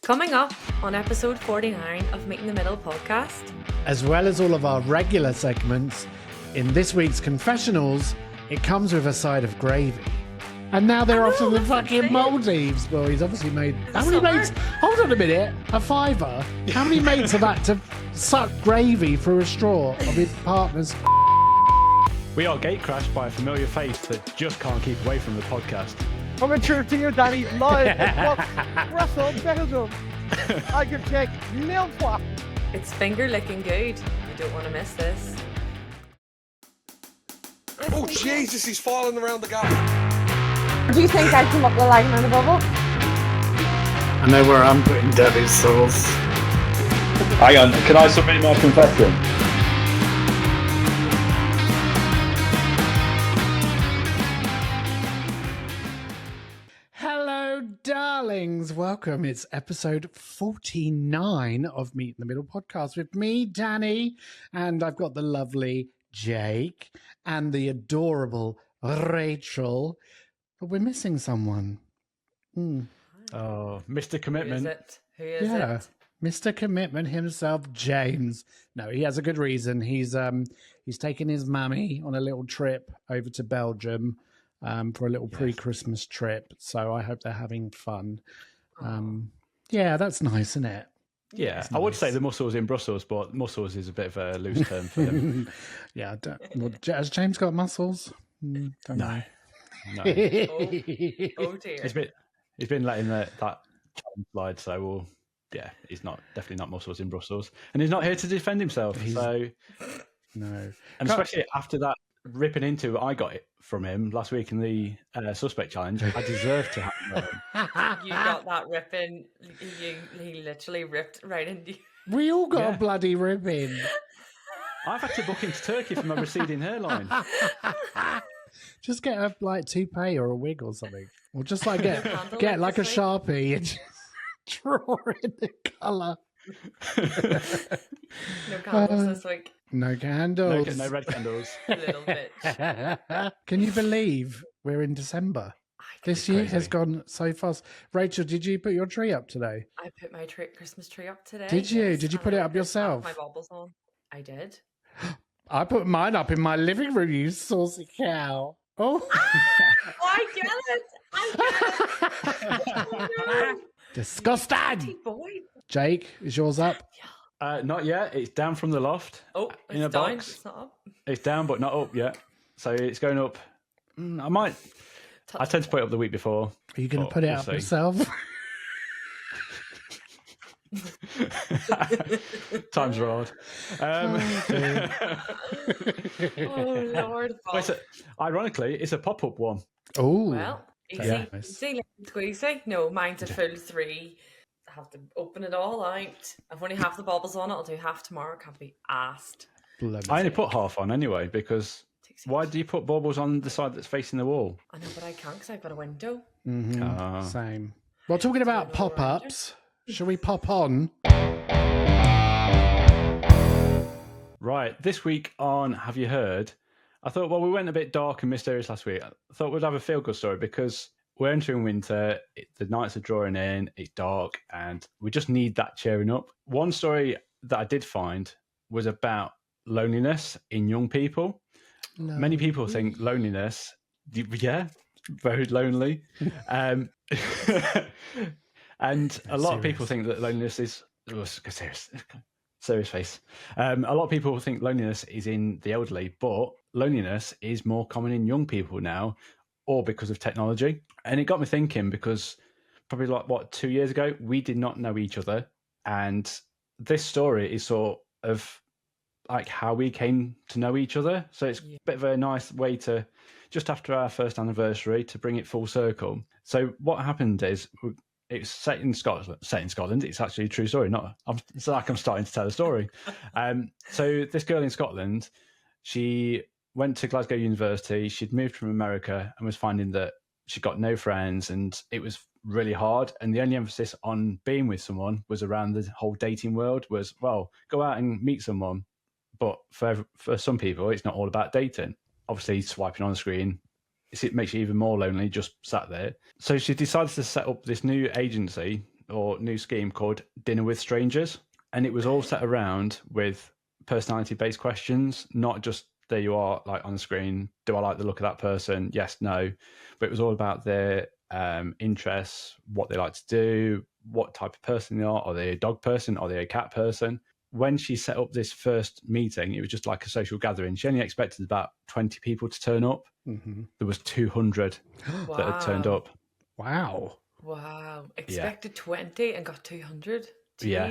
Coming up on episode 49 of Meet in the Middle podcast. As well as all of our regular segments, in this week's confessionals, it comes with a side of gravy. And now they're off to the fucking Maldives. Well, he's obviously made... How many mates... Hold on a minute. A fiver. How many mates have had to suck gravy through a straw of his partner's... We are gatecrashed by a familiar face that just can't keep away from the podcast. Coming through to you, Danny, live from Brussels, Belgium. I can take nil swap. It's finger licking good. You don't want to miss this. Oh, Jesus, he's falling around the gap. Do you think I'd come up the line in a bubble? I know where I'm putting Debbie's sauce. Hang on, can I submit my confession? Hello, darlings. Welcome. It's episode 49 of Meet in the Middle podcast with me, Danny, and I've got the lovely Jake and the adorable Rachel. But we're missing someone. Oh, Mr. Commitment. Who is it? Mr. Commitment himself, James. No, he has a good reason. He's taking his mummy on a little trip over to Belgium for a little pre-Christmas trip. So I hope they're having fun. Yeah, that's nice, isn't it? Yeah, That's I would nice. say the muscles in Brussels, but muscles is a bit of a loose term for him. Yeah, has James got muscles? Don't know. No. Oh dear. He's been letting that challenge slide, so he's definitely not muscles in Brussels, and he's not here to defend himself. No, and especially after that ripping into I got it from him last week in the suspect challenge, I deserve to have him. You got that ripping. He literally ripped right into you. we all got a bloody ribbon. I've had to book into Turkey for my receding hairline. Just get a toupee or a wig or something, or just get like a Sharpie and just draw in the colour. No candles this week. No candles. No red candles. Little bitch. Can you believe we're in December? This year has gone so fast. Rachel, did you put your tree up today? I put my Christmas tree up today. Did you? Yes, Did you and put it I up put yourself? My baubles on. I did. I put mine up in my living room, you saucy cow. Oh. I get it. Oh, no. Disgusting. Naughty boy. Jake, is yours up? Not yet. It's down from the loft. Oh, it's in a down. box. It's not up. It's down, but not up yet. So it's going up. I tend to put it up the week before. Are you going to put it up see. yourself? Times are hard. Oh, Lord. Ironically, it's a pop-up one. Oh. Well, easy. Yeah. Easy, squeezy. No, mine's a full 3. I have to open it all out. I've only half the baubles on it. I'll do half tomorrow. Can't be asked. I only put half on anyway, because why do you put baubles on the side that's facing the wall? I know, but I can't because I've got a window. Mm-hmm. Same. Well, talking about pop-ups, shall we pop on? Right, this week on Have You Heard? I thought, well, we went a bit dark and mysterious last week. I thought we'd have a feel-good story because we're entering winter, the nights are drawing in, it's dark, and we just need that cheering up. One story that I did find was about loneliness in young people. No. Many people think loneliness, yeah, very lonely. And a lot of people think that loneliness is... Serious face. A lot of people think loneliness is in the elderly, but loneliness is more common in young people now, or because of technology. And it got me thinking because probably 2 years ago, we did not know each other. And this story is sort of like how we came to know each other. So it's a bit of a nice way to, just after our first anniversary, to bring it full circle. So what happened is... It's set in Scotland. It's actually a true story. It's like I'm starting to tell a story. So this girl in Scotland, she went to Glasgow University. She'd moved from America and was finding that she got no friends, and it was really hard. And the only emphasis on being with someone was around the whole dating world. Was, well, go out and meet someone. But for some people, it's not all about dating. Obviously, swiping on the screen, it makes you even more lonely just sat there. So she decided to set up this new agency or new scheme called Dinner with Strangers, and it was all set around with personality-based questions, not just there you are, like on the screen. Do I like the look of that person? Yes, no. But it was all about their interests, what they like to do, what type of person they are. Are they a dog person? Are they a cat person? When she set up this first meeting, it was just like a social gathering. She only expected about 20 people to turn up. Mm-hmm. There was 200 that had turned up. Wow. Wow. Expected 20 and got 200. Jeez. Yeah.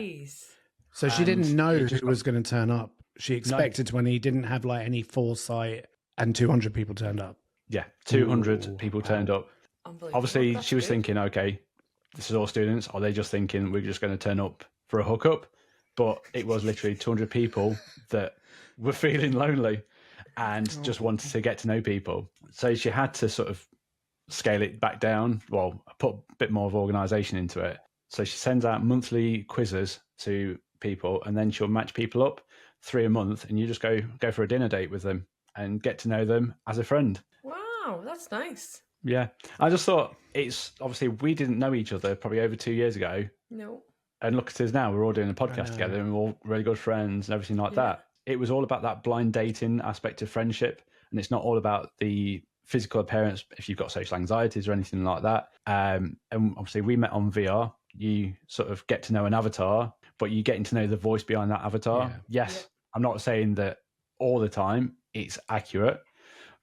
So she didn't know who was going to turn up. She expected 20, didn't have like any foresight, and 200 people turned up. Yeah, 200 people turned up. Obviously, she was thinking, okay, this is all students. Are they just thinking we're just going to turn up for a hookup? But it was literally 200 people that were feeling lonely and just wanted to get to know people. So she had to sort of scale it back down, well, put a bit more of organisation into it. So she sends out monthly quizzes to people, and then she'll match people up 3 a month, and you just go for a dinner date with them and get to know them as a friend. Wow, that's nice. Yeah. I just thought, it's obviously we didn't know each other probably over 2 years ago. No. And look at us now, we're all doing a podcast together and we're all really good friends and everything like that. It was all about that blind dating aspect of friendship. And it's not all about the physical appearance if you've got social anxieties or anything like that. And obviously we met on VR. You sort of get to know an avatar, but you're getting to know the voice behind that avatar. Yeah. Yes, I'm not saying that all the time it's accurate,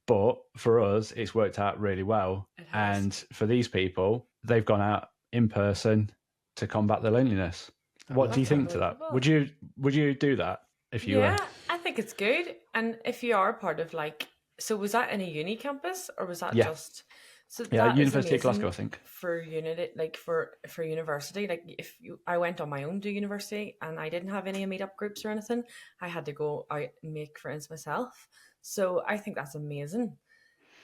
but for us, it's worked out really well. And for these people, they've gone out in person to combat their loneliness. What do you think to that? Would you do that if you were? Yeah, I think it's good. And if you are part of so was that in a uni campus or was that just? So that University is of Glasgow, I think. For for university, I went on my own to university and I didn't have any meetup groups or anything. I had to go out and make friends myself. So I think that's amazing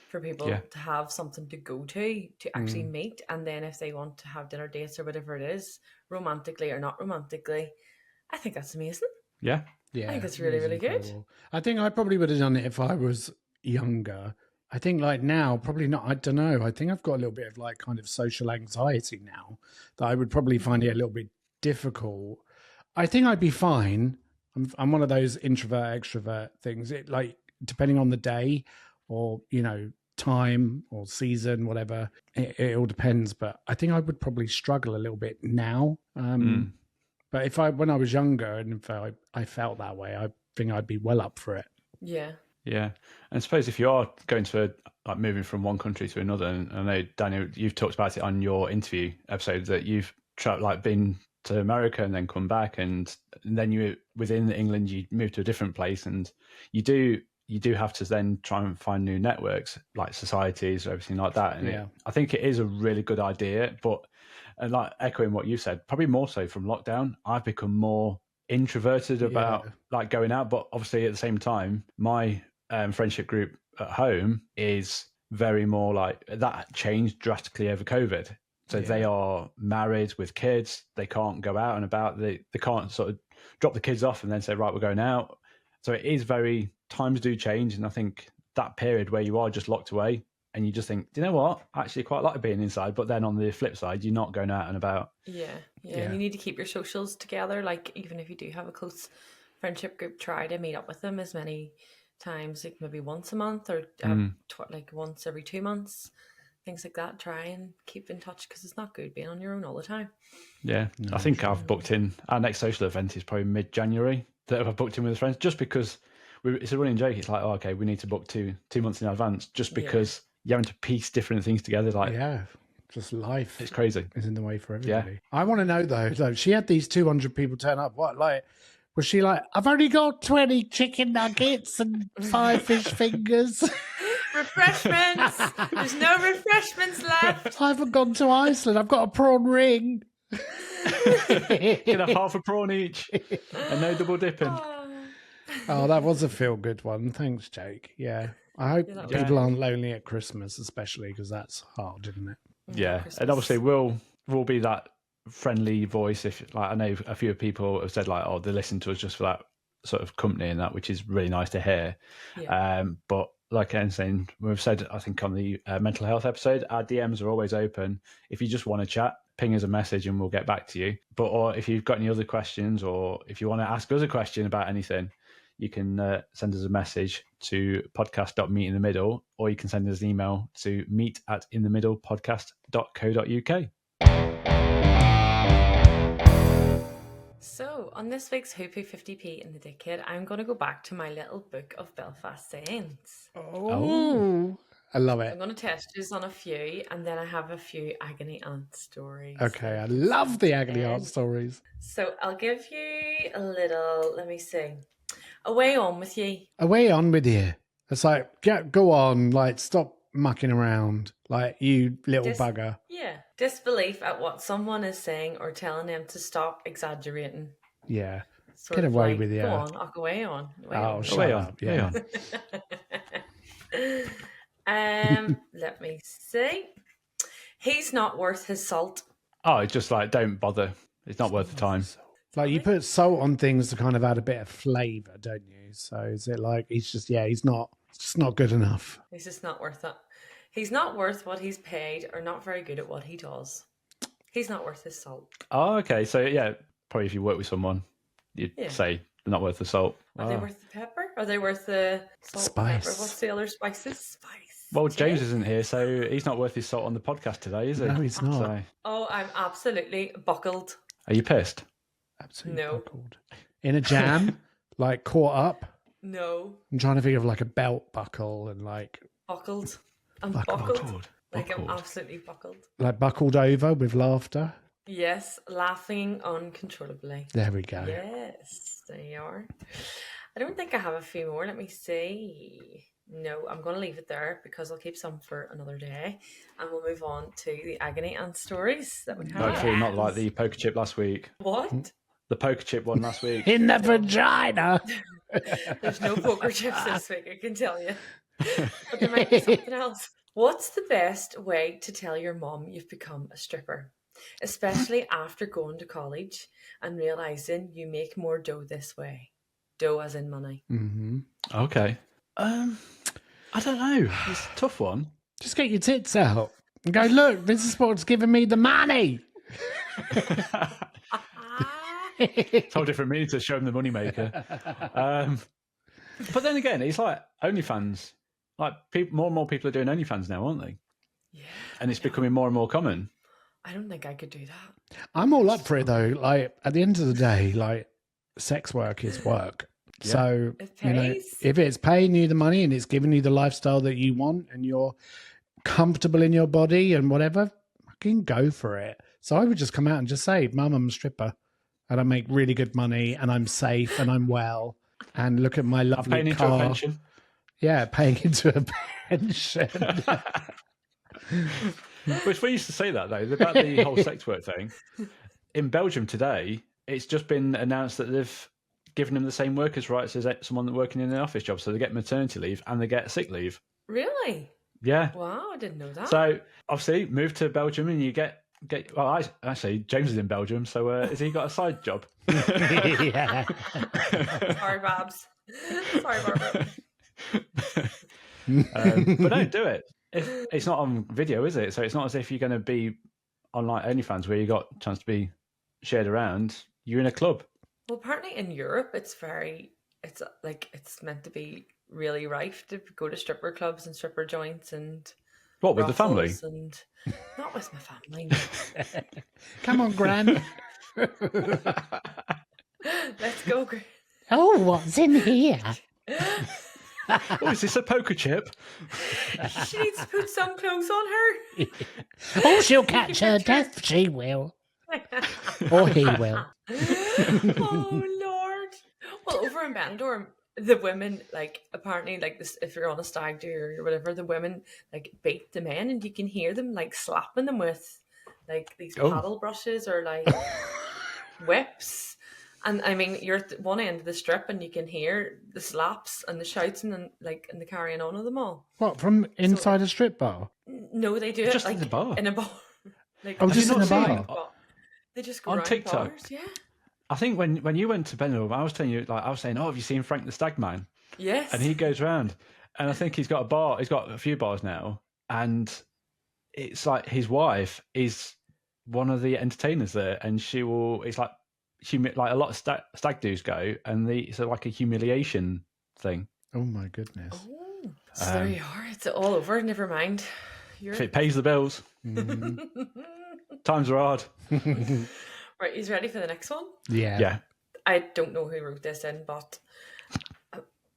for people to have something to go to actually meet, and then if they want to have dinner dates or whatever it is, romantically or not romantically, I think that's amazing. Yeah. I think it's really, really good. I think I probably would have done it if I was younger. I think now, probably not. I don't know. I think I've got a little bit of kind of social anxiety now that I would probably find it a little bit difficult. I think I'd be fine. I'm one of those introvert, extrovert things. It depending on the day or, time or season, whatever, it all depends. But I think I would probably struggle a little bit now. But when I was younger and if I felt that way, I think I'd be well up for it. Yeah. Yeah. And I suppose if you are going to moving from one country to another, and I know, Daniel, you've talked about it on your interview episode that you've been to America and then come back, and then you within England you move to a different place, and you do have to then try and find new networks like societies or everything like that. And I think it is a really good idea, but and echoing what you said, probably more so from lockdown, I've become more introverted about going out. But obviously at the same time, my friendship group at home is very more that changed drastically over COVID. So they are married with kids. They can't go out and about. They can't sort of drop the kids off and then say, right, we're going out. So it is times do change. And I think that period where you are just locked away and you just think, do you know what? I actually quite like being inside. But then on the flip side, you're not going out and about. Yeah. And you need to keep your socials together. Even if you do have a close friendship group, try to meet up with them as many times, maybe once a month or once every 2 months. Things like that. Try and keep in touch because it's not good being on your own all the time. Yeah. I think I've booked in, our next social event is probably mid-January that I've booked in with friends just because it's a running joke. It's okay, we need to book two months in advance just because you're having to piece different things together. Just life. It's crazy. Is in the way for everybody. Yeah. I want to know though, she had these 200 people turn up. What, was she I've only got 20 chicken nuggets and 5 fish fingers. Refreshments. There's no refreshments left. I haven't gone to Iceland. I've got a prawn ring. Get a half a prawn each and no double dipping. Oh, that was a feel-good one. Thanks, Jake. Yeah. I hope people aren't lonely at Christmas, especially because that's hard, isn't it? Yeah. Christmas. And obviously we'll be that friendly voice. If I know a few people have said they listen to us just for that sort of company and that, which is really nice to hear. Yeah. But like I'm saying, we've said, I think on the mental health episode, our DMs are always open. If you just want to chat, ping us a message and we'll get back to you. But or if you've got any other questions, or if you want to ask us a question about anything, you can send us a message to podcast.meetinthemiddle, or you can send us an email to meet@inthemiddlepodcast.co.uk. So, on this week's Hoopoo 50p in the Dickhead, I'm going to go back to my little book of Belfast sayings. Oh, I love I'm it. going to test you on a few, and then I have a few Agony Aunt stories. Okay, I love the Agony Aunt stories. So, I'll give you a little, let me see. Away on with ye. Away on with you. It's like, go on, like, stop mucking around, like, you little bugger. Yeah. Disbelief at what someone is saying or telling them to stop exaggerating. Yeah. Sort Get of away like, with you. Go on, I'll go away on. Shut up. Yeah. Let me see. He's not worth his salt. Oh, it's just like, don't bother. It's not worth the time. Like, you put salt on things to kind of add a bit of flavour, don't you? So is it like, it's just not good enough. He's just not worth it. He's not worth what he's paid, or not very good at what he does. He's not worth his salt. Oh, okay. So, yeah, probably if you work with someone, you'd say they're not worth the salt. Are they worth the pepper? Are they worth the salt? Spice. Pepper? What's the other spices? Spice. Well, James isn't here, so he's not worth his salt on the podcast today, is he? No, he's not. So, Oh, I'm absolutely buckled. are you pissed? Absolutely No. buckled. In a jam, like caught up. No. I'm trying to think of like a belt buckle and like Buckled. I'm Buckled. buckled. Like I'm absolutely buckled. buckled over with laughter. Yes, laughing uncontrollably. There we go. Yes, there you are. I don't think I have a few more. Let me see. No, I'm going to leave it there because I'll keep some for another day, and we'll move on to the Agony Aunt stories that we have. Hopefully not like the poker chip last week. What? The poker chip one last week. In the vagina. There's no poker chips this week, I can tell you. But there might be something else. What's the best way to tell your mom you've become a stripper? Especially after going to college and realising you make more dough this way. Dough as in money. Mm-hmm. Okay. I don't know. It's a tough one. Just get your tits out and go, look, this is what's giving me the money. It's a whole different meaning to show them the moneymaker. But then again, it's like OnlyFans. Like more and more people are doing OnlyFans now, aren't they? Yeah. And it's becoming more and more common. I don't think I could do that. I'm all up for it though. Like at the end of the day, like sex work is work. Yeah. So It you know, pays. if it's paying you the money and it's giving you the lifestyle that you want and you're comfortable in your body and whatever, fucking go for it. So I would just come out and just say, Mum, I'm a stripper and I make really good money and I'm safe and I'm well. And look at my I'm lovely paying into car. a pension. Yeah, paying into a pension. Which we used to say that though about the whole sex work thing. In Belgium today, it's just been announced that they've given them the same workers' rights as someone working in an office job. So they get maternity leave and they get sick leave. Really? Yeah. Wow, I didn't know that. So obviously, move to Belgium and you get. Well, actually, James is in Belgium, so has he got a side job? Yeah. Sorry, Babs. Sorry, Barbara. But don't do it. It's not on video, is it? So it's not as if you're going to be on like OnlyFans where you got a chance to be shared around. You're in a club. Well, apparently in Europe, it's meant to be really rife to go to stripper clubs and stripper joints and What, with the family? brothels and not with my family. Come on, Gran. Let's go. Oh, what's in here? Oh, is this a poker chip? She needs to put some clothes on her. Oh, she'll catch her death. She will. Or he will. Oh Lord! Well, over in Benidorm, the women apparently this. If you're on a stag do or whatever, the women beat the men, and you can hear them slapping them with these paddle brushes or whips. And I mean, you're at one end of the strip, and you can hear the slaps and the shouts and the carrying on of them all. What, from inside a strip bar? No, they do it Just in the bar. In a bar. Just in a bar. They just go On around TikTok. bars, yeah. I think when you went to Benidorm, I was telling you, I was saying, oh, have you seen Frank the Stagman? Yes. And he goes round, and I think he's got a bar. He's got a few bars now, and it's like his wife is one of the entertainers there, and she will. It's like like a lot of stag do's go, and it's like a humiliation thing. Oh my goodness. Oh, so there you are. It's all over. Never mind. If it pays the bills, times are hard. Right, he's ready for the next one? Yeah. Yeah. I don't know who wrote this in, but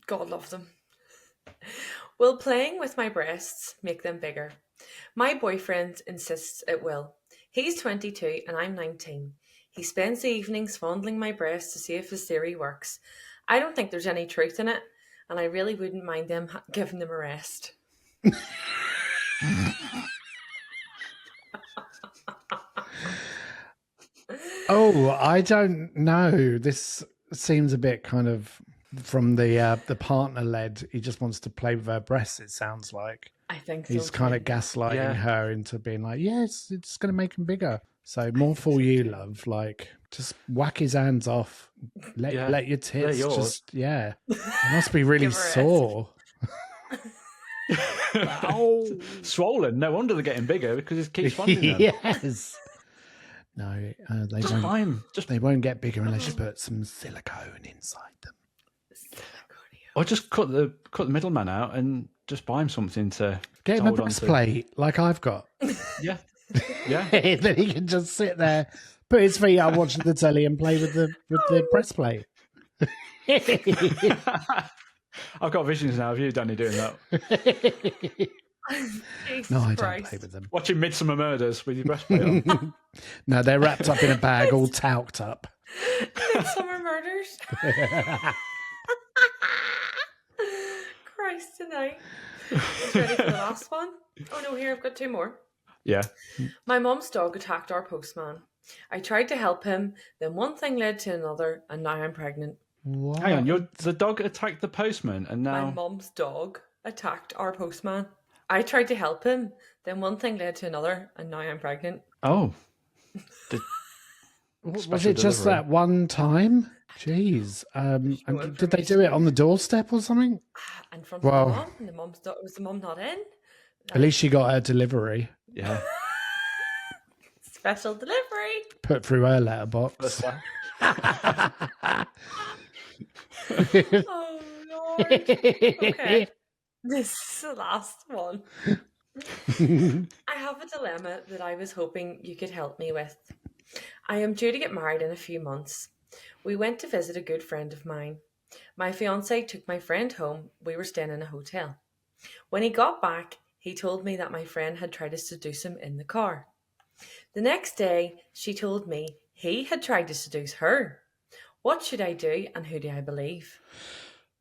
God love them. Will playing with my breasts make them bigger? My boyfriend insists it will. He's 22 and I'm 19. He spends the evenings fondling my breasts to see if his theory works. I don't think there's any truth in it, and I really wouldn't mind them giving them a rest. Oh, I don't know. This seems a bit kind of from the partner led. He just wants to play with her breasts. It sounds like I think so. he's kind of gaslighting her into being like, "Yes, it's going to make him bigger." So more for you, love. Like, just whack his hands off. Let your tits just It must be really sore. Ow. Swollen. No wonder they're getting bigger because it keeps funding them. Yes. No, they Just won't. buy 'em. They won't get bigger unless you put some silicone inside them. Or just cut the middleman out and just buy him something to Get him a hold on to. breastplate like I've got. Yeah. Yeah. Then he can just sit there, put his feet up, watching the telly, and play with the breastplate. I've got visions now of you, Danny, doing that. No, I don't play with them. Watching Midsummer Murders with your breastplate on. No, they're wrapped up in a bag, all talked up. Midsummer Murders. Christ tonight. He's ready for the last one. Oh no, here I've got two more. Yeah. My mum's dog attacked our postman. I tried to help him, then one thing led to another, and now I'm pregnant. What? Hang on, the dog attacked the postman, and now My mum's dog attacked our postman. I tried to help him, then one thing led to another, and now I'm pregnant. oh, Was it just that one time? Jeez. And did they do it on the doorstep or something? And from the mum, and was the mum not in? At least she got her delivery. Yeah. Special delivery. Put through her letterbox. Oh Lord. Okay. This is the last one. I have a dilemma that I was hoping you could help me with. I am due to get married in a few months. We went to visit a good friend of mine. My fiancé took my friend home. We were staying in a hotel. When he got back, he told me that my friend had tried to seduce him in the car. The next day, she told me he had tried to seduce her. What should I do, and who do I believe?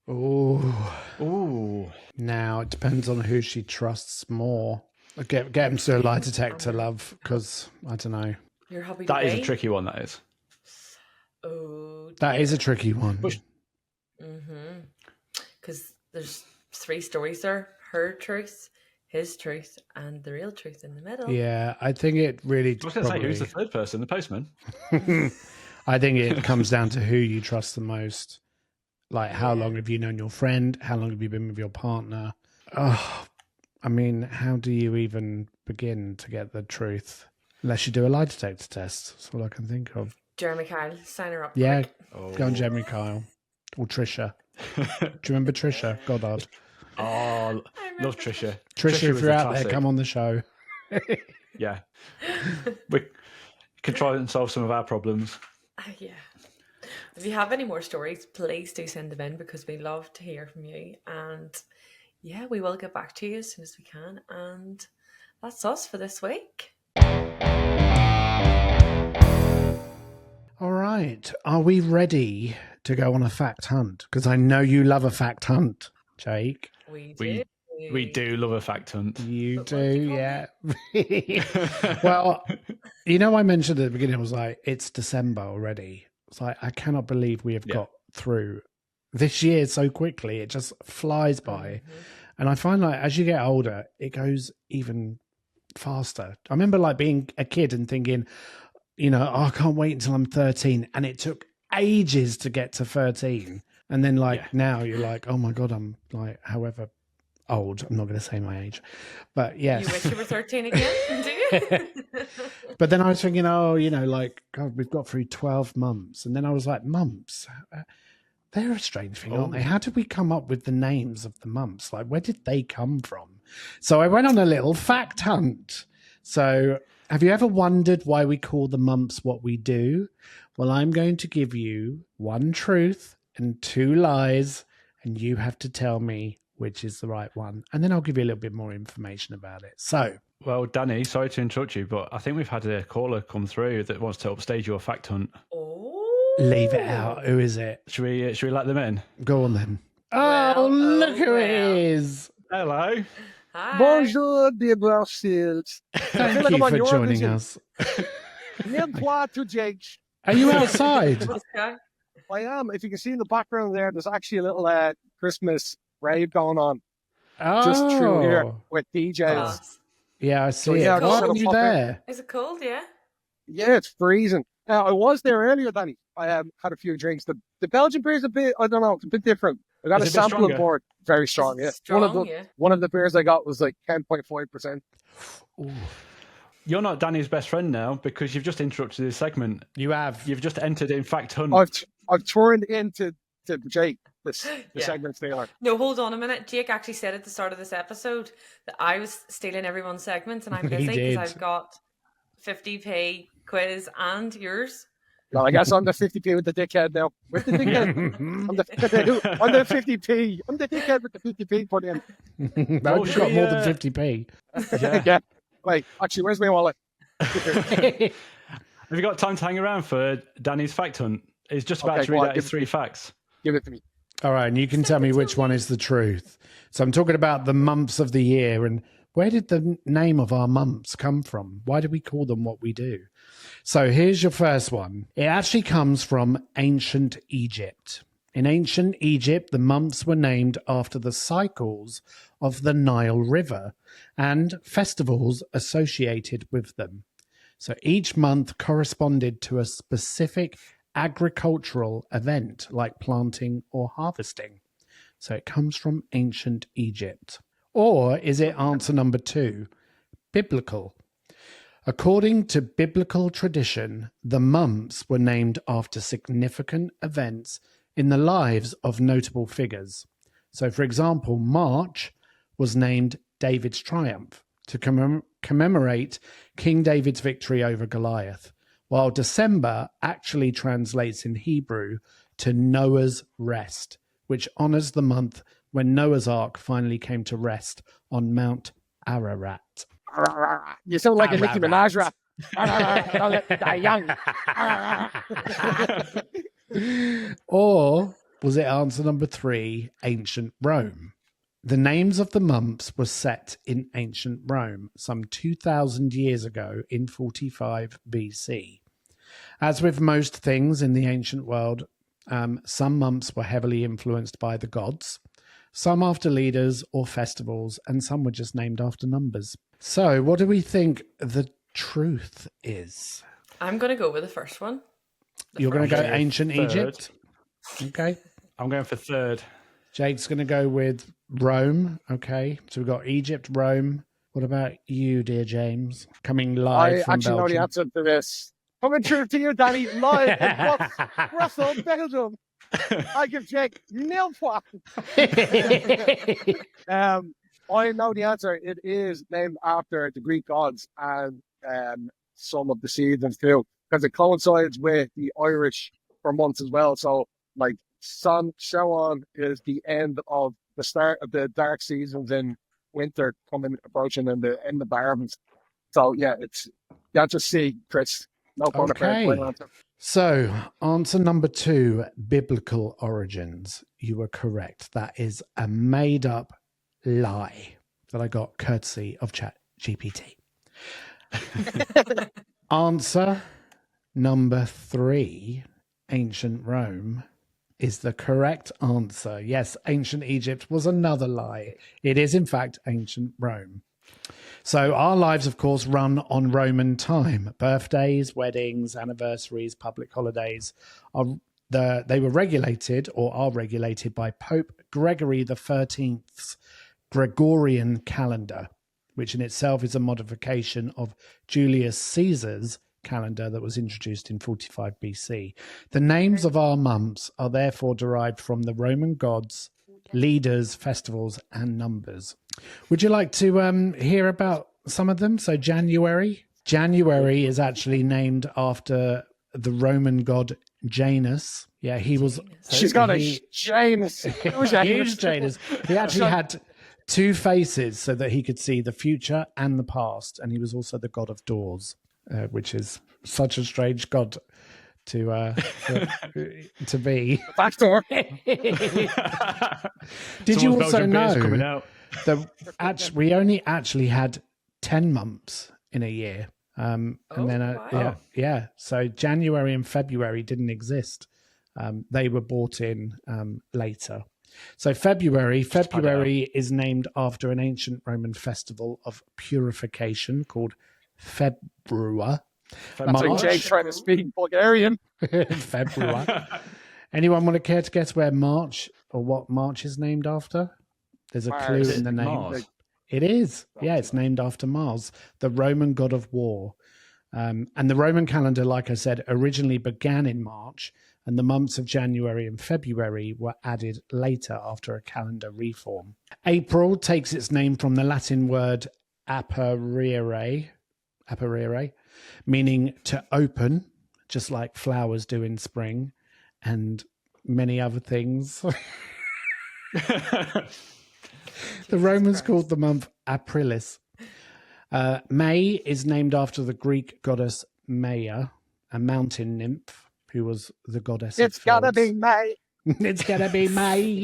Ooh. Now, it depends on who she trusts more. Get him to a lie detector, love, because, I don't know. Your hobby That is today? a tricky one, that is. Oh, That is a tricky one. because there's three stories there: her truth, his truth, and the real truth in the middle. Yeah, I think it really... I was going to say, who's the third person? The postman? I think it comes down to who you trust the most. Like, how long have you known your friend? How long have you been with your partner? Oh, I mean, how do you even begin to get the truth? Unless you do a lie detector test. That's all I can think of. Jeremy Kyle, sign her up. Yeah, quick. go on Jeremy Kyle. Or Trisha. Do you remember Trisha? Goddard. Oh, love Trisha. Trisha, if was you're a out there, classic. come on the show. Yeah. We can try and solve some of our problems. Yeah. If you have any more stories, please do send them in because we love to hear from you. And yeah, we will get back to you as soon as we can. And that's us for this week. All right. Are we ready to go on a fact hunt? Because I know you love a fact hunt, Jake. We do. We do love a fact hunt. You But do, what do you yeah. Well, you know, I mentioned at the beginning, I was like, it's December already. It's like, I cannot believe we have got through this year so quickly. It just flies by. And I find like as you get older, it goes even faster. I remember like being a kid and thinking, you know, oh, I can't wait until I'm 13. And it took ages to get to 13. And then like now you're like, oh my God, I'm like, however old. I'm not going to say my age, but yes. You wish you were 13 again, do you? But then I was thinking, like, God, we've got through 12 months. And then I was like, mumps, they're a strange thing, aren't they? How did we come up with the names of the mumps? Like, where did they come from? So I went on a little fact hunt. So have you ever wondered why we call the mumps what we do? Well, I'm going to give you one truth and two lies, and you have to tell me which is the right one. And then I'll give you a little bit more information about it. So, well, Danny, sorry to interrupt you, but I think we've had a caller come through that wants to upstage your fact hunt. Oh. Leave it out. Who is it? Should we let them in? Go on then. Well, Look who it well. is. Hello. Hi. Bonjour, dear Brussels. Thank you for joining us. N'importe tout, Jake. Are you outside? Okay. I am. If you can see in the background there's actually a little Christmas rave going on just through here with DJs. Oh. Yeah, I see So, it. yeah, Why just are you pop in. there? Is it cold? Yeah. Yeah, it's freezing. I was there earlier, Danny. I had a few drinks. The Belgian beer is a bit, I don't know, it's a bit different. I got Is a it a bit sample stronger? board. Very strong, yeah. Strong, One of the beers I got was like 10.5%. You're not Danny's best friend now because you've just interrupted his segment. You have. You've just entered in fact hunt. I've turned into Jake the Yeah. segments they are. No, hold on a minute. Jake actually said at the start of this episode that I was stealing everyone's segments, and I'm He busy did. because I've got 50p quiz and yours. Well, I guess I'm the 50p with the dickhead now. With the dickhead. I'm the 50p. I'm the dickhead with the 50p put in. No, you've got more than 50p. Yeah. Wait, actually, where's my wallet? Have you got time to hang around for Danny's fact hunt? He's just about to read out his 3 facts. Give it to me. All right, and you can tell me which one is the truth. So I'm talking about the months of the year, and where did the name of our months come from? Why do we call them what we do? So here's your first one. It actually comes from ancient Egypt. In ancient Egypt, the months were named after the cycles of the Nile River and festivals associated with them. So each month corresponded to a specific agricultural event like planting or harvesting. So it comes from ancient Egypt. Or is it answer number 2, biblical? According to biblical tradition, the months were named after significant events in the lives of notable figures. So, for example, March was named David's Triumph to commemorate King David's victory over Goliath, while December actually translates in Hebrew to Noah's Rest, which honors the month when Noah's Ark finally came to rest on Mount Ararat. You sound like a Nicki Minaj rap. Or was it answer number 3, ancient Rome? The names of the months were set in ancient Rome some 2,000 years ago in 45 BC. As with most things in the ancient world, some months were heavily influenced by the gods, some after leaders or festivals, and some were just named after numbers. So what do we think the truth is? I'm going to go with the first one. You're going to go ancient third. Egypt? Okay. I'm going for third. Jake's going to go with Rome. Okay. So we've got Egypt, Rome. What about you, dear James? Coming live I from actually know the Belgium. answer to this. Coming through to you, Danny, live in Brussels, Belgium. I give Jake nil points. I know the answer. It is named after the Greek gods and some of the seasons too, because it coincides with the Irish for months as well. So, like, Samhain is the end of the start of the dark seasons in winter approaching and the end of the harvest. So, yeah, it's that's a C, Chris. No point Okay. So, answer number 2, biblical origins. You were correct. That is a made-up lie that I got courtesy of ChatGPT. Answer number 3, ancient Rome, is the correct answer. Yes, ancient Egypt was another lie. It is, in fact, ancient Rome. So our lives, of course, run on Roman time. Birthdays, weddings, anniversaries, public holidays, they were regulated or are regulated by Pope Gregory XIII's Gregorian calendar, which in itself is a modification of Julius Caesar's calendar that was introduced in 45 BC. The names of our months are therefore derived from the Roman gods, leaders, festivals, and numbers. Would you like to hear about some of them? So January. January is actually named after the Roman god Janus. Yeah, he was... She's got a Janus. Huge Janus. He actually had two faces so that he could see the future and the past. And he was also the god of doors, which is such a strange god to be. Back door. Did you also know that we only actually had 10 months in a year? So January and February didn't exist. They were brought in later. So February is named after an ancient Roman festival of purification called Februa. That's like Jake trying to speak Bulgarian. Februa. Anyone want to care to guess where March or what March is named after? There's a clue in the name. Mars? It is. Yeah, it's named after Mars, the Roman god of war. And the Roman calendar, like I said, originally began in March, and the months of January and February were added later after a calendar reform. April takes its name from the Latin word apparire, meaning to open, just like flowers do in spring, and many other things. The Romans called the month Aprilis. May is named after the Greek goddess Maia, a mountain nymph who was the goddess It's of gotta floods. be May. It's gonna be May.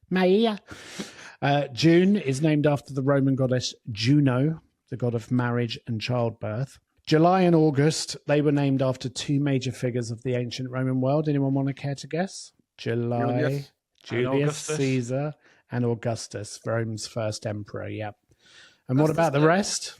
May. June is named after the Roman goddess Juno, the god of marriage and childbirth. July and August, they were named after two major figures of the ancient Roman world. Anyone want to care to guess? Julius Caesar and Augustus, Rome's first emperor. Yep. And what about the rest?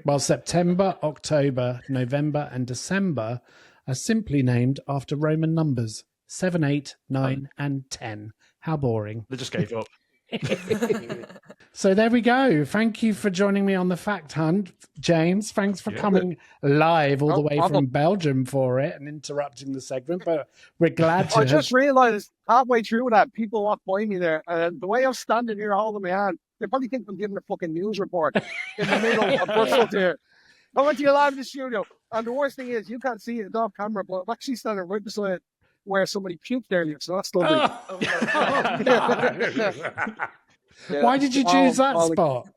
Well, September, October, November, and December are simply named after Roman numbers 7, 8, 9, and 10. How boring. They just gave up. So there we go. Thank you for joining me on the Fact Hunt, James. Thanks for coming live all the way from Belgium for it and interrupting the segment. But we're glad to. I just realised halfway through that people walked by me there, and the way I'm standing here holding my hand, they probably think I'm giving a fucking news report in the middle of Brussels here. I went to you live in the studio, and the worst thing is you can't see it off camera, but I'm actually standing right beside where somebody puked earlier, so that's lovely. Why did you choose that spot?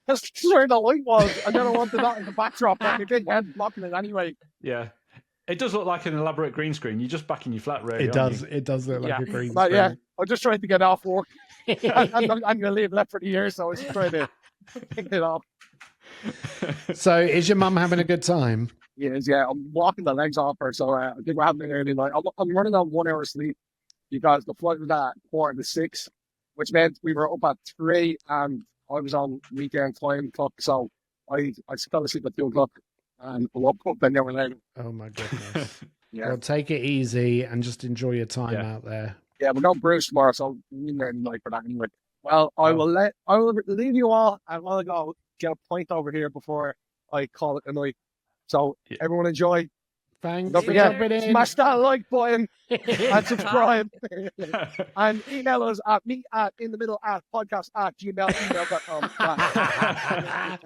That's where the light was, and then I wanted that in the backdrop, and my big head blocking it anyway. Yeah. It does look like an elaborate green screen. You're just back in your flat, really. It does. It does look like a green But screen. yeah, I'm just trying to get off work. I'm going to leave left for the year, so I was trying to pick it up. So is your mum having a good time? Yes, yeah. I'm walking the legs off her, so I think we're having an early night. I'm running on 1 hour sleep because the flight was at 4:45, which meant we were up at 3, and I was on weekend time clock, so I fell asleep at 2 o'clock, and I woke up an hour later. Oh my goodness. Yeah. Well, take it easy and just enjoy your time out there. Yeah, we're going Bruce tomorrow, so I'll be in there tonight for that anyway. Well, I will leave you all, and I'll go get a pint over here before I call it a night. So everyone enjoy. Thanks. Don't forget, smash that like button and subscribe. And email us at me@podcast@gmail.com.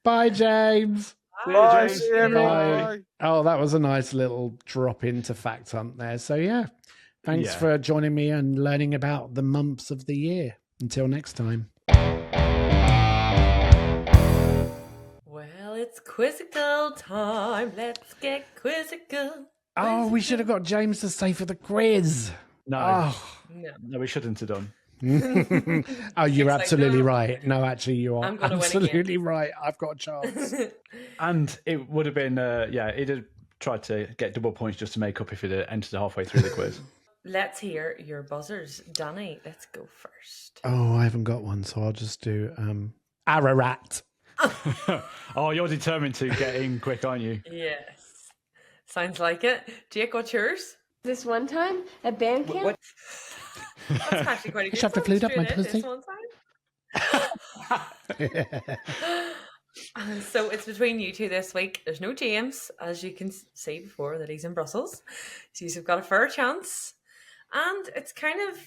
Bye, James. Bye, see you, Bye. Oh, that was a nice little drop into Fact Hunt there. So yeah, thanks for joining me and learning about the months of the year. Until next time. Well, it's quizzical time. Let's get quizzical. Oh, we should have got James to stay for the quiz. No, we shouldn't have done. Oh, you're absolutely right. No, actually, you are I'm gonna absolutely right. I've got a chance. And it would have been, it'd have tried to get double points just to make up if it had entered halfway through the quiz. Let's hear your buzzers. Danny, let's go first. Oh, I haven't got one, so I'll just do Ararat. Oh, you're determined to get in quick, aren't you? Yes. Sounds like it. Jake, what's yours? This one time, a band camp, That's actually quite a I good shoved a one. flute up my Straight in pussy. this one time. So it's between you two this week. There's no James, as you can see before that he's in Brussels. So you've got a fair chance. And it's kind of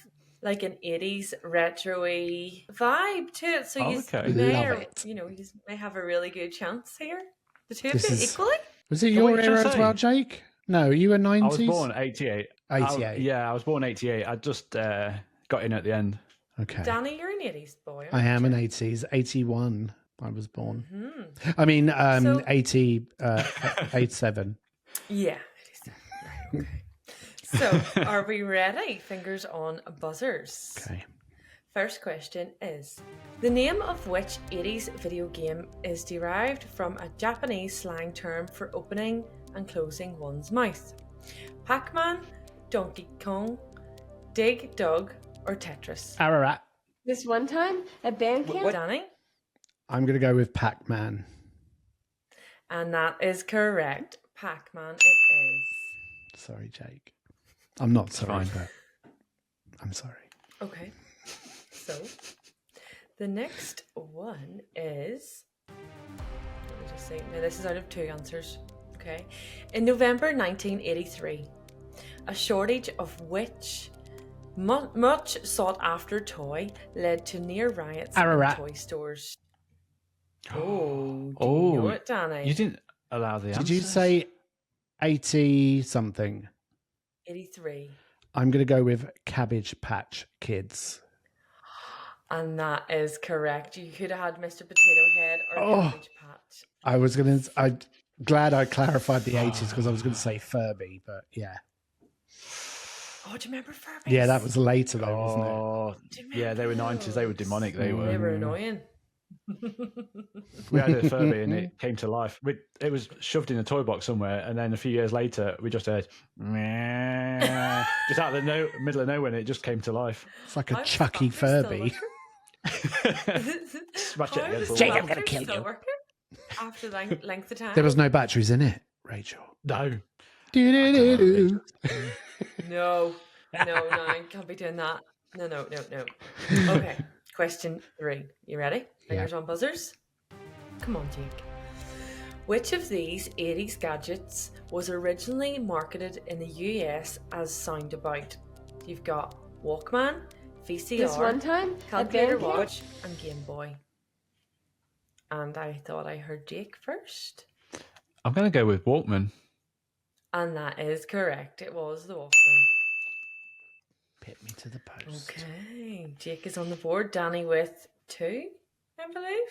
like an 80s retro-y vibe to it. So you Okay. may, Love or, it. you know, you may have a really good chance here. The two of This you is- equally. Was it So what your are you trying era to as say? well, Jake? No, you were 90s? I was born 88. 88. Yeah, I was born 88. I just got in at the end. Okay. Danny, you're an 80s boy. I am an aren't 80s. 81, I was born. you? I mean, So- 87. Yeah. Right, okay. So, are we ready? Fingers on buzzers. Okay. First question is, the name of which 80s video game is derived from a Japanese slang term for opening and closing one's mouth? Pac-Man, Donkey Kong, Dig Dug, or Tetris? Ararat. This one time at band camp, Danny? I'm going to go with Pac-Man. And that is correct. Pac-Man it is. Sorry, Jake. I'm not sorry, fine. but I'm sorry. Okay. So, the next one is. Let me just see. Now, this is out of two answers. Okay. In November 1983, a shortage of which much sought after toy led to near riots Ararat. in toy stores. Oh, do Oh, you know it, Danny? You didn't allow the Did you answers. say 80 something? 83. I'm going to go with Cabbage Patch Kids. And that is correct. You could have had Mr. Potato Head or Oh. Cabbage Patch. I'm glad I clarified the 80s because I was going to say Furby, but yeah. Oh, do you remember Furbies? Yeah, that was later though, wasn't it? Oh, Do you yeah, they were remember 90s. They were those? demonic. They They were. were annoying. We had a Furby and it came to life. It was shoved in a toy box somewhere, and then a few years later, we just heard "Meow," just out of the middle of nowhere, and it just came to life. It's like a How's Chucky Furby Furby. Smash it How against is the Jake, wall. I'm gonna Furby kill still you. working after length of time? There was no batteries in it, Rachel. No. Do-do-do-do. No, I can't be doing that. No. Okay, question 3. You ready? Fingers on buzzers. Come on, Jake. Which of these 80s gadgets was originally marketed in the US as Soundabout? You've got Walkman, VCR, this one time at Calculator band camp. Watch, and Game Boy. And I thought I heard Jake first. I'm going to go with Walkman. And that is correct. It was the Walkman. Hit me to the post. Okay. Jake is on the board. Danny with 2, I believe.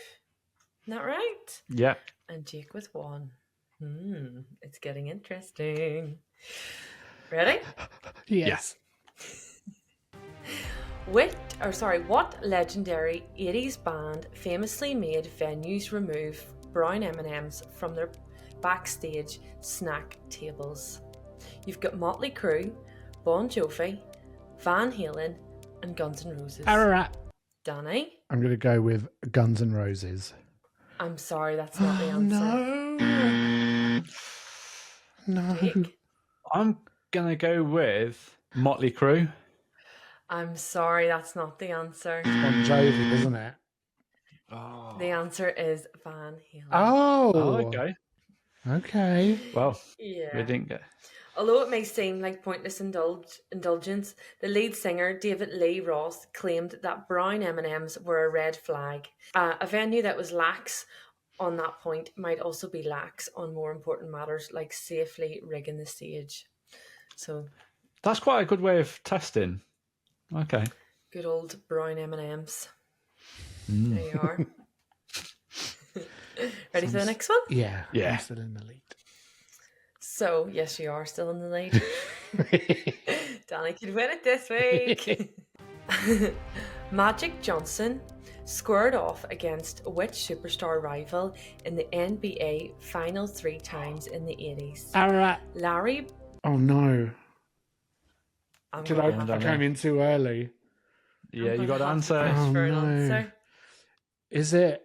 Isn't that right? Yeah. And Jake with 1. It's getting interesting. Ready? Yes. What legendary 80s band famously made venues remove brown M&Ms from their backstage snack tables? You've got Motley Crue, Bon Jovi, Van Halen, and Guns N' Roses. Ararat. Danny, I'm going to go with Guns N' Roses. I'm sorry, that's not the Oh, answer. no. Jake, I'm going to go with Motley Crue. I'm sorry, that's not the answer. Bon Jovi, isn't it? The answer is Van Halen. Oh. Okay. Okay. Well, Yeah. we didn't get. Although it may seem like pointless indulgence, the lead singer David Lee Roth claimed that brown M&Ms were a red flag. A venue that was lax on that point might also be lax on more important matters like safely rigging the stage. So, That's quite a good way of testing. Okay. good old brown M&Ms. There you are. Ready for the next one? Yeah. Yeah. I'm still in the lead. So, yes, you are still in the lead. Danny could win it this week. Magic Johnson squared off against which superstar rival in the NBA final 3 times in the 80s? Ararat. Larry. Oh no. I'm Did gonna I have don't to came in too early? Yeah, I'm you got to gonna have to answer. push Oh, for an no. answer. Is it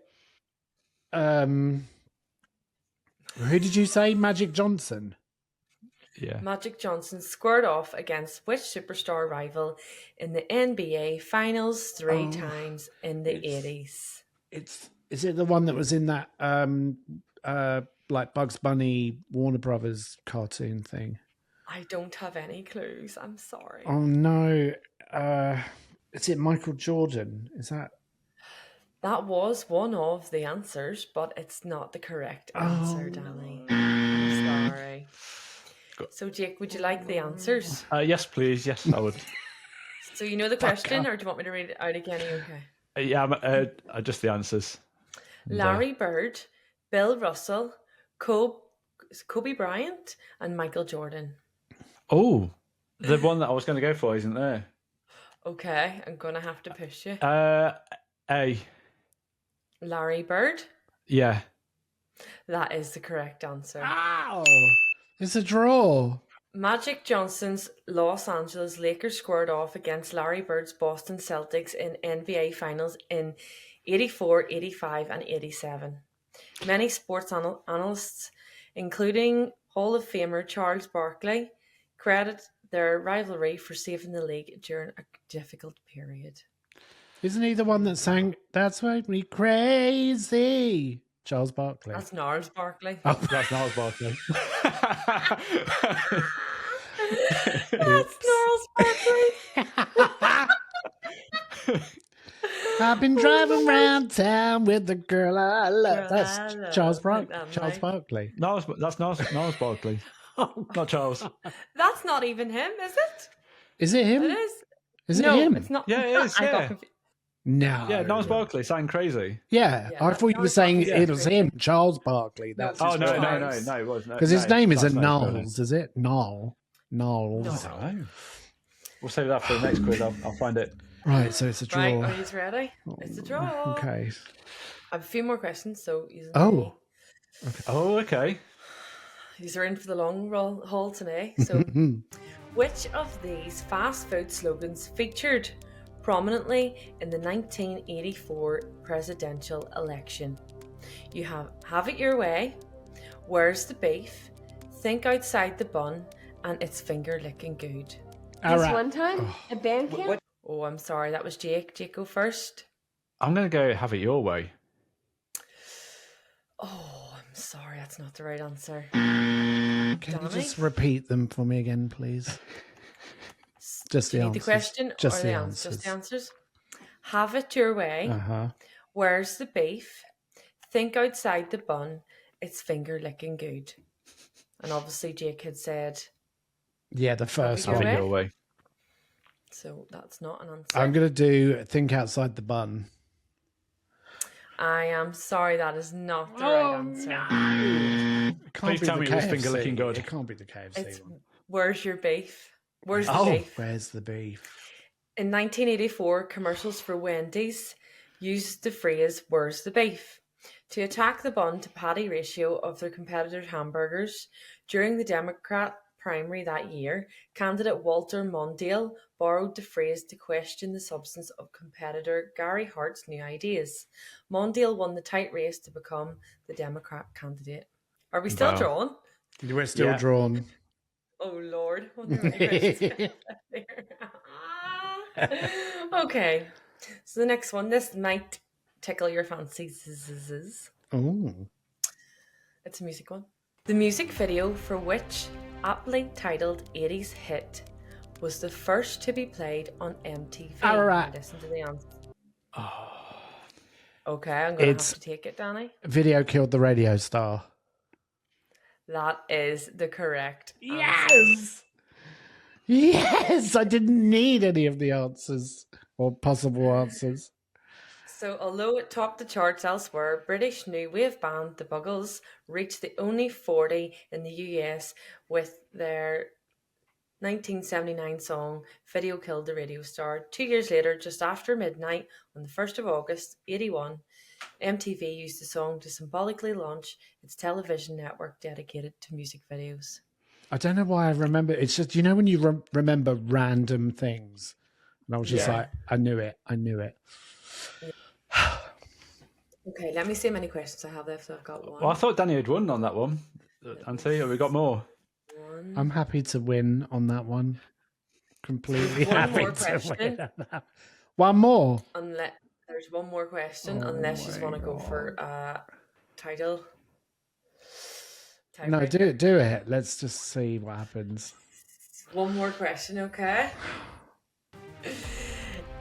who did you say? Magic Johnson? Yeah. Magic Johnson squared off against which superstar rival in the NBA Finals three times in the it's- 80s? Is it the one that was in that like Bugs Bunny Warner Brothers cartoon thing? I don't have any clues. I'm sorry. Oh no. Is it Michael Jordan? Is that That was one of the answers, but it's not the correct answer, Danny. I'm sorry. So, Jake, would you like the answers? Yes, please. Yes, I would. So, you know the question, or do you want me to read it out again? Are you okay? Yeah, just the answers. Larry Bird, Bill Russell, Kobe Bryant, and Michael Jordan. Oh, the one that I was going to go for isn't there. Okay, I'm going to have to push you. A. Larry Bird? Yeah. That is the correct answer. Ow! It's a draw. Magic Johnson's Los Angeles Lakers squared off against Larry Bird's Boston Celtics in NBA Finals in 84, 85, and 87. Many sports analysts, including Hall of Famer Charles Barkley, credit their rivalry for saving the league during a difficult period. Isn't he the one that sang "That's Made Me Crazy"? Charles Barkley. That's Gnarls Barkley. Oh, That's Niles Barkley. That's Gnarls Barkley. I've been driving around town with the girl I love. Girl That's I love. Charles Right. Barkley. That's Niles Barkley. Not Charles. That's not even him, is it? Is it him? It is. Is no, it him? it's not. Yeah, it is, I got yeah. confused. No. Yeah, Niles Barkley sang crazy. Yeah, Yeah, I thought you were Charles saying Barkley. it was him, Charles Barkley. That's Oh, his no, real no, name. no, it wasn't. Because his No, name that's isn't no real name. Knowles, is it? Knowles. I don't know. We'll save that for the next quiz. I'll find it. Right, so it's a draw. Right, are you ready? It's a draw. Okay. I have a few more questions, so Oh. Oh, okay. these are in for the long haul today. So, which of these fast food slogans featured prominently in the 1984 presidential election? You have it your way, where's the beef, think outside the bun, and it's finger licking good. All This right. one time, a band camp. Oh, I'm sorry, that was Jake. Jake, go first. I'm going to go have it your way. Oh, I'm sorry, that's not the right answer. Can you Danny? just repeat them for me again, please? Just Do the you answers. need the question Just or the the answers. Just the answers. Have it your way. Uh-huh. Where's the beef? Think outside the bun. It's finger licking good. And obviously, Jake had said, Yeah, the first Have Have it one. it your way. so that's not an answer. I'm going to do think outside the bun. I am sorry, that is not the right answer. It can't Please be tell the me it was finger KFC. licking good. It can't be the KFC It's one. where's your beef? Where's the Oh, beef? where's the beef? In 1984, commercials for Wendy's used the phrase, where's the beef? To attack the bun to patty ratio of their competitors' hamburgers. During the Democrat primary that year, candidate Walter Mondale borrowed the phrase to question the substance of competitor Gary Hart's new ideas. Mondale won the tight race to become the Democrat candidate. Are we still Wow. drawn? We're still Yeah. drawn. Oh Lord, wonder how many questions we have there. Okay, so the next one, this might tickle your fancies. Oh. It's a music one. The music video for which aptly titled 80s hit was the first to be played on MTV. All right. Listen to the answer. Oh, Okay, I'm going to It's- have to take it, Danny. Video killed the radio star. That is the correct answer. Yes! Yes! I didn't need any of the answers or possible answers. So, although it topped the charts elsewhere, British new wave band The Buggles reached the only 40 in the US with their 1979 song Video Killed the Radio Star. 2 years later, just after midnight on the 1st of August, 81, MTV used the song to symbolically launch its television network dedicated to music videos. I don't know why I remember. It's just, you know, when you remember random things. And I was just Yeah. like, I knew it. I knew it. Okay, let me see how many questions I have left. I've got one. well, I thought Danny had won on that one. Anthony, have we got more? 1, I'm happy to win on that one. Completely One happy more to question. win on that. One more. Unless there's one more question, Oh unless you my want to go for title. No, Tiebreaker. do it. Let's just see what happens. One more question, okay?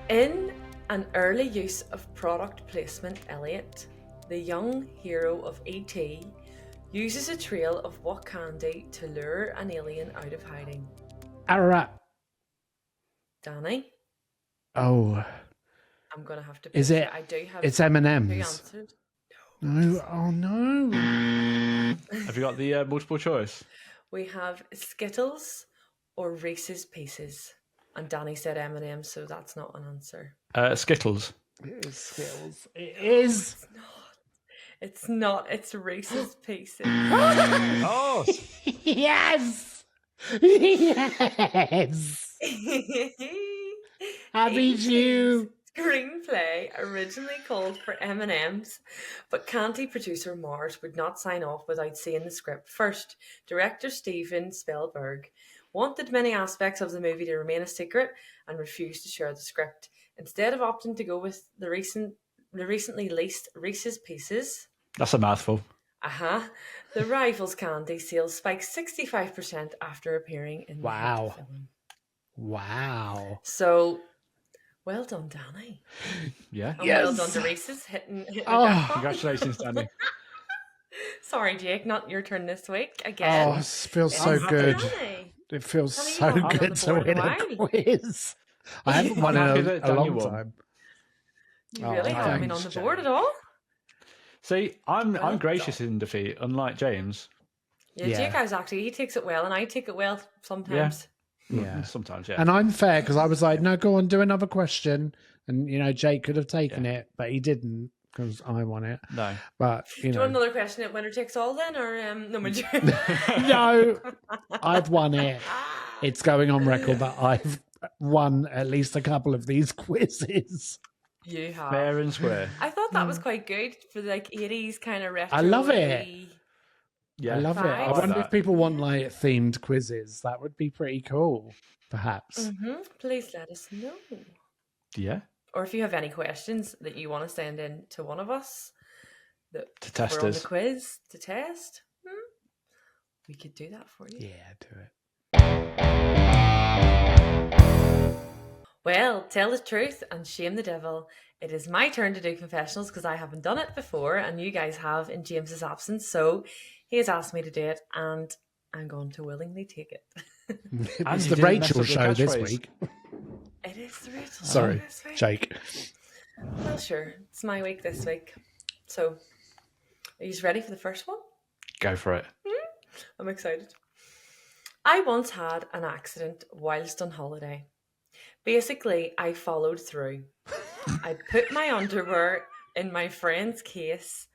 In an early use of product placement, Elliot, the young hero of E.T., uses a trail of what candy to lure an alien out of hiding? Ararat. Danny, Oh, I'm gonna have to. is push it? you. I do have It's two M&M's. answers. No. Oh no. Have you got the multiple choice? We have Skittles or Reese's Pieces, and Danny said M&M, so that's not an answer. Skittles. It is Skittles. It is. It's not. It's not. It's Reese's Pieces. Oh, Yes. Yes. I beat you. Screenplay originally called for M&M's, but candy producer Mars would not sign off without seeing the script first. Director Steven Spielberg wanted many aspects of the movie to remain a secret and refused to share the script. Instead of opting to go with the recently released Reese's Pieces, that's a mouthful. the Rivals candy sales spiked 65% after appearing in the hit film. Wow. So, well done, Danny. Yeah. And well done to Reese's hitting the Oh, jackpot. Congratulations, Danny. Sorry, Jake, not your turn this week again. Oh, it feels so It's good. Danny. It feels Danny, so you haven't been on good the to board in win a a while. quiz. I haven't won I'm happy in that a Danny long won. time. You really Oh, haven't been on thanks, the board Jake. at all. See, I'm Well gracious done. in defeat, unlike James. Yeah, Yeah. Jake, he takes it well, and I take it well sometimes. Yeah. Sometimes, yeah. And I'm fair because I was like, no, go on, do another question. And, Jake could have taken it, but he didn't because I won it. No. But, Do you want another question at winner takes all then, or no? No, I've won it. It's going on record that I've won at least a couple of these quizzes. You have. Fair and square. I thought that was quite good for the 80s kind of retro. I love it. Yeah. I love it. I Vibes. wonder that. if people want like themed quizzes. That would be pretty cool, perhaps. Please let us know. Yeah. Or if you have any questions that you want to send in to one of us that To test we're on the us. quiz to test, we could do that for you. Yeah, do it. Well, tell the truth and shame the devil. It is my turn to do confessionals because I haven't done it before and you guys have in James's absence. So he has asked me to do it and I'm going to willingly take it. It's you the didn't mess Rachel up the show this catchphrase. week. It is the Rachel Sorry, show this week. Jake. Well, sure. It's my week this week. So, are you ready for the first one? Go for it. I'm excited. I once had an accident whilst on holiday. Basically, I followed through. I put my underwear in my friend's case,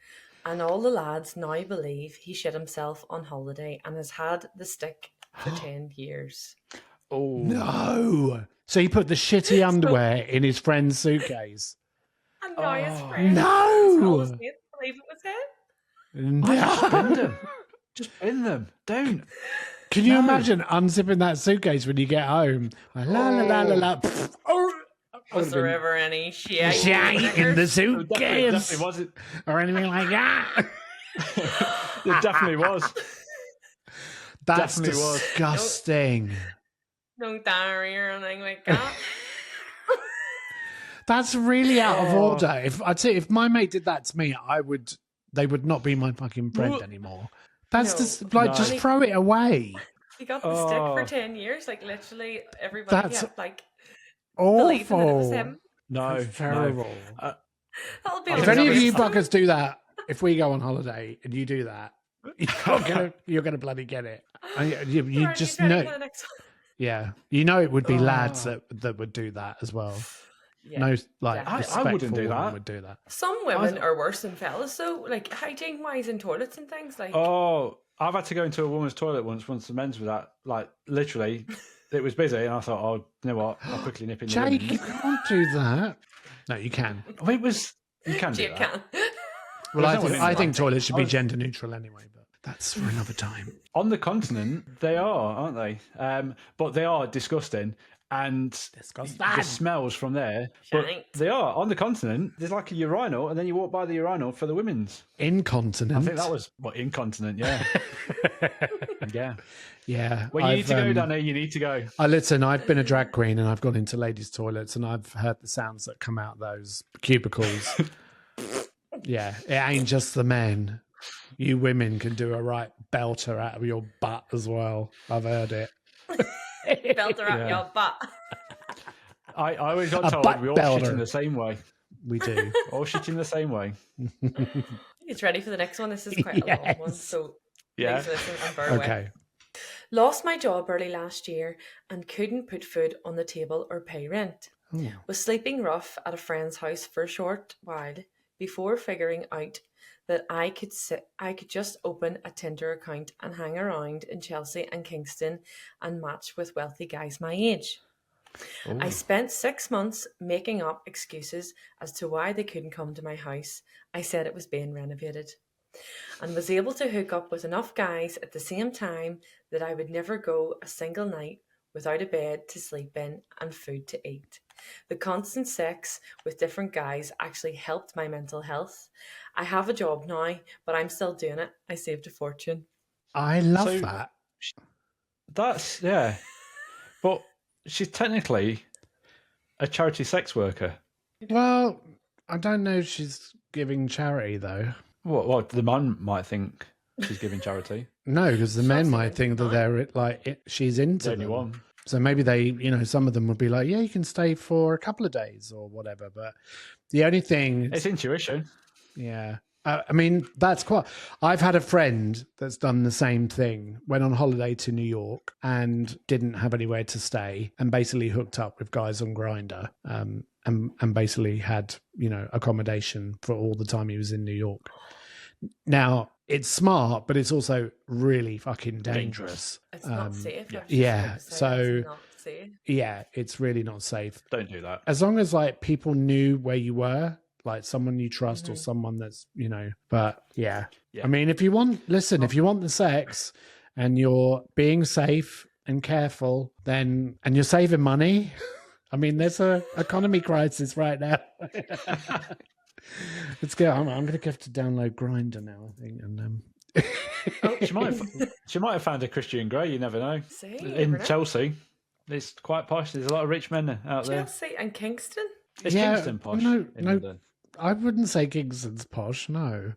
and all the lads now believe he shit himself on holiday and has had the stick for 10 years. Oh. No. So he put the shitty underwear in his friend's suitcase. And now his friend, No. all his mates believe it was him. Just bin No. them. Just bin them. Don't. Can you imagine unzipping that suitcase when you get home? Like, la la la la la. Pfft. Oh, Was there ever any shit? shite in the It suitcase definitely wasn't. or anything like that? It definitely was. That's Definitely was. disgusting. No diarrhea or anything like that. That's really out of order. If my mate did that to me, they would not be my fucking friend anymore. That's No. just like No. just throw it away. He got the stick for Oh. 10 years. Like, literally, everybody That's kept, like, believing that it was Awful. him. No. That's terrible. That'll be If If on any of the you next buggers do that, if we go on holiday and you do that, you're gonna bloody get it. And you Right, just he's ready know, for the next one. yeah, you know it would be lads that would do that as well. Yeah. No, like definitely. respectful I wouldn't do woman that. would do that. Some women are worse than fellas, so, like, hygiene-wise in toilets and things, like... Oh, I've had to go into a woman's toilet once the men's was at, like, literally, it was busy, and I thought, oh, you know what, I'll quickly nip in the Jake, you women's. can't do that. No, you can. Oh, it was, you can do You that. can. Well, There's no one in I the think bathroom. toilets should be gender neutral anyway. But That's for another time. On the continent, they are, aren't they? But they are disgusting. And the smells from there. But they are. On the continent, there's like a urinal, and then you walk by the urinal for the women's. Incontinent? I think that was, incontinent, yeah. Yeah. Yeah. When you need to go down there, you need to go. Listen, I've been a drag queen, and I've gone into ladies' toilets, and I've heard the sounds that come out those cubicles. Yeah, it ain't just the men. You women can do a right belter out of your butt as well. I've heard it. Belter up your butt. I always got told we all shit in the same way. We do. All shit in the same way. It's ready for the next one. This is quite a long one, so yeah. please listen and bear away. Lost my job early last year and couldn't put food on the table or pay rent. Was sleeping rough at a friend's house for a short while before figuring out that I could just open a Tinder account and hang around in Chelsea and Kingston and match with wealthy guys my age. Ooh. I spent 6 months making up excuses as to why they couldn't come to my house. I said it was being renovated and was able to hook up with enough guys at the same time that I would never go a single night without a bed to sleep in and food to eat. The constant sex with different guys actually helped my mental health. I have a job now, but I'm still doing it. I saved a fortune. I love that. That's, yeah. But she's technically a charity sex worker. Well, I don't know if she's giving charity, though. Well, the man might think she's giving charity. No, because the men might think that they're like, she's into them. One. So maybe they, some of them would be like, yeah, you can stay for a couple of days or whatever. But the only thing... It's intuition. Yeah. I mean, that's quite... I've had a friend that's done the same thing, went on holiday to New York and didn't have anywhere to stay and basically hooked up with guys on Grindr and basically had, accommodation for all the time he was in New York. Now, it's smart, but it's also really fucking dangerous. It's not safe. Yeah. So, it's not safe. Yeah, it's really not safe. Don't do that. As long as people knew where you were, like someone you trust or someone that's, but yeah. I mean, if you want the sex and you're being safe and careful, then, and you're saving money, I mean, there's a economy crisis right now. It's good. I'm going to have to download Grindr now, I think. And she might have found a Christian Grey. You never know. In Chelsea, it's quite posh. There's a lot of rich men out there. Chelsea and Kingston. Is Kingston posh? No, I wouldn't say Kingston's posh. No,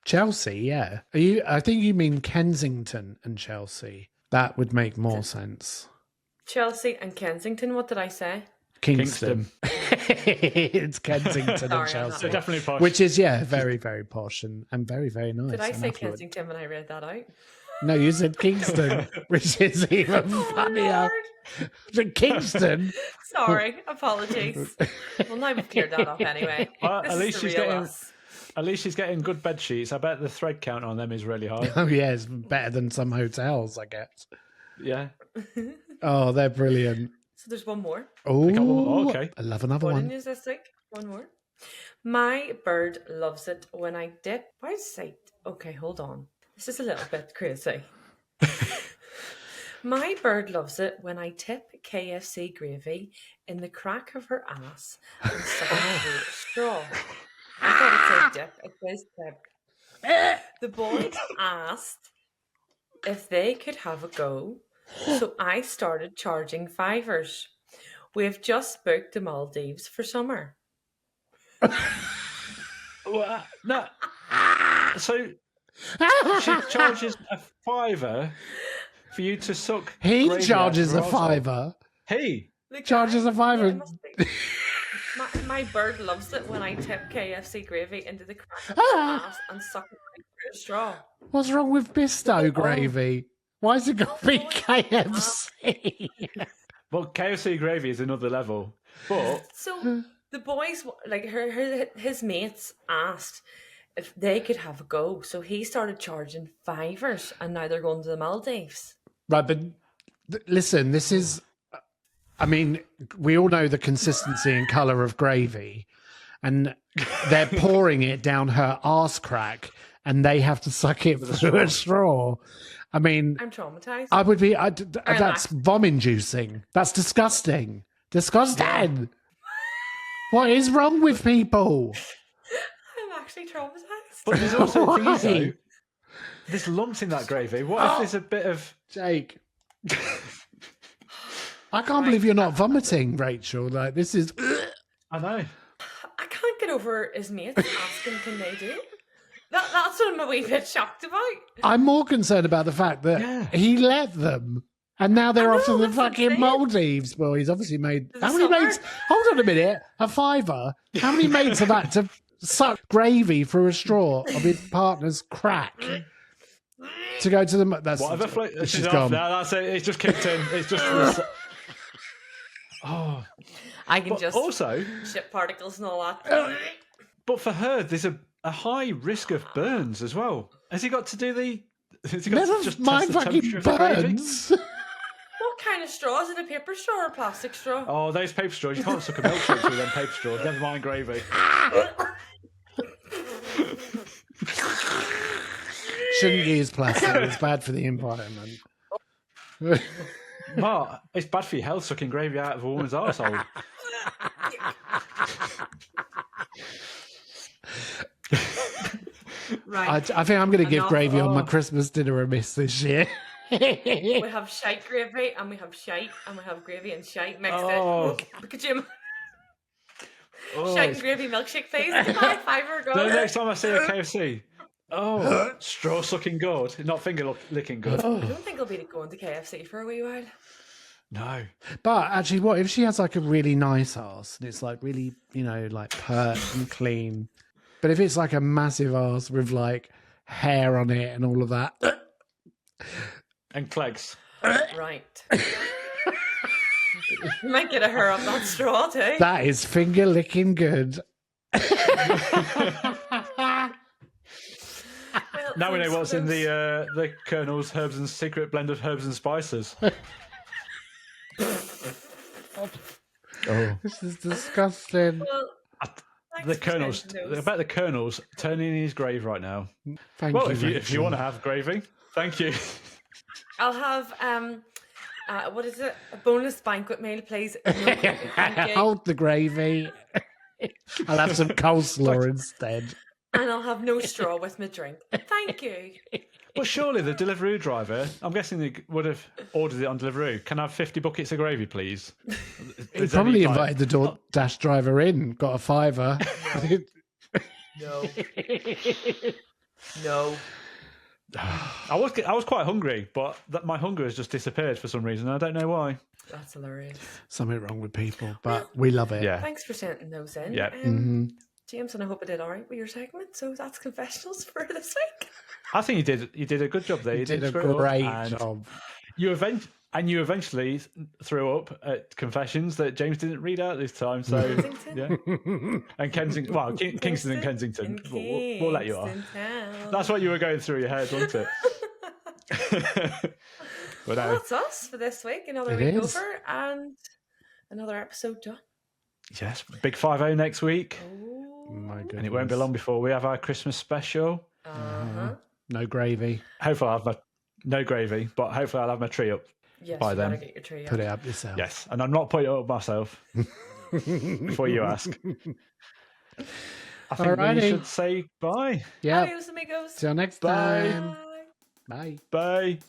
Chelsea. Yeah, I think you mean Kensington and Chelsea. That would make more sense. Chelsea and Kensington. What did I say? Kingston. It's Kensington and Chelsea. So definitely posh. Which is, very, very posh and very, very nice. Did I say Kensington when I read that out? No, you said Kingston, which is even funnier. Kingston. Sorry, apologies. Well, now we've cleared that up anyway. Well, at least she's getting good bed sheets. I bet the thread count on them is really high. Oh yeah, it's better than some hotels, I guess. Yeah. Oh, they're brilliant. So there's one more. Oh, okay. I love another one. News this week. One more. My bird loves it when I dip. Why does it say? Okay, hold on. This is a little bit crazy. My bird loves it when I tip KFC gravy in the crack of her ass and suck it through a straw. I thought it said dip. It says tip. The boys asked if they could have a go, so I started charging $5. We've just booked the Maldives for summer. No. So she charges a $5 for you to suck. He charges a $5. He charges a $5. My bird loves it when I tip KFC gravy into the crack of her ass and suck it through a straw. What's wrong with Bisto gravy? Why is it got to be KFC? Well, KFC gravy is another level. But so the boys, like his mates, asked if they could have a go. So he started charging $5, and now they're going to the Maldives. Right, but listen, this is. I mean, we all know the consistency and colour of gravy, and they're pouring it down her arse crack and they have to suck it through a straw. I mean, I'm traumatized. I would be. That's vom-inducing. That's disgusting. Disgusting. What is wrong with people? I'm actually traumatized. But there's also things though. There's lumps in that gravy. What if there's a bit of Jake? I can't believe you're not vomiting, Rachel. Like this is. I know. I can't get over his mates asking, can they do it? That's what I'm a wee bit shocked about. I'm more concerned about the fact that he let them. And now they're off to the fucking Maldives. Well, he's obviously made... How many mates... Hold on a minute. A fiver. How many mates have had to suck gravy through a straw of his partner's crack to go to the... That's... Whatever. She's gone. gone. No, that's it. It's just kicked in. It's just... I can just... Also... shit particles and all that. But for her, there's a high risk of burns as well. Has he got to do the... Has he got Never to just mind test the fucking temperature of the gravy? burns. What kind of straw? Is it a paper straw or a plastic straw? Oh, those paper straws. You can't suck a milkshake through them paper straws. Never mind gravy. Shouldn't use plastic. It's bad for the environment. Mark, it's bad for your health sucking gravy out of a woman's arsehole. Right. I think I'm going to give Enough. gravy on my Christmas dinner a miss this year. We have shite gravy and we have shite and we have gravy and shite mixed in. Could you shite and gravy milkshake please? Goodbye, $5 The go. next time I see a KFC, straw sucking good, not finger licking good. I don't think I'll be going to KFC for a wee while. No. But actually, what if she has like a really nice ass and it's like really, like pert and clean? But if it's like a massive ass with like hair on it and all of that. And clegs. Right. You might get a her up that straw too. That is finger licking good. Well, Now we know thanks what's for in those. the Colonel's herbs and secret blend of herbs and spices. This is disgusting. Well, The thanks for Colonel's. sending those. I bet the Colonel's turning in his grave right now. Thank Well, you. if you want to have gravy, thank you. I'll have what is it? A bonus banquet meal, please. No gravy, thank you. Hold the gravy. I'll have some coleslaw instead. And I'll have no straw with my drink. Thank you. Well, surely the Deliveroo driver, I'm guessing they would have ordered it on Deliveroo. Can I have 50 buckets of gravy, please? He probably invited the DoorDash driver in, got a fiver. No. No. I was quite hungry, but my hunger has just disappeared for some reason. I don't know why. That's hilarious. Something wrong with people, but we love it. Yeah. Thanks for sending those in. Yeah. James, and I hope I did all right with your segment. So that's confessionals for this week. I think you did a good job there. You did a screw it up, great and job. You eventually threw up at confessions that James didn't read out this time. So yeah, and Kensington. Well, Kingston and Kensington. We'll let you off. That's what you were going through your head, wasn't it? But Well, that's us for this week. Another It week is. over and another episode done. yes, big 5-0 next week, My goodness. and it won't be long before we have our Christmas special. No gravy. Hopefully, I'll have no gravy, but hopefully I'll have my tree up. Yes, By you then. gotta get your tree up. Put it up yourself. Yes, and I'm not putting it up myself. Before you ask, I think Alrighty. we should say bye. Yeah. Adios, amigos. Till next Bye. time. Bye. Bye. Bye.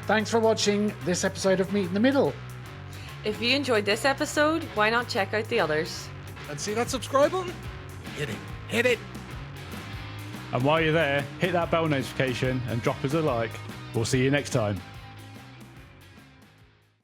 Thanks for watching this episode of Meet in the Middle. If you enjoyed this episode, why not check out the others? And see that subscribe button? Hit it. Hit it. And while you're there, hit that bell notification and drop us a like. We'll see you next time.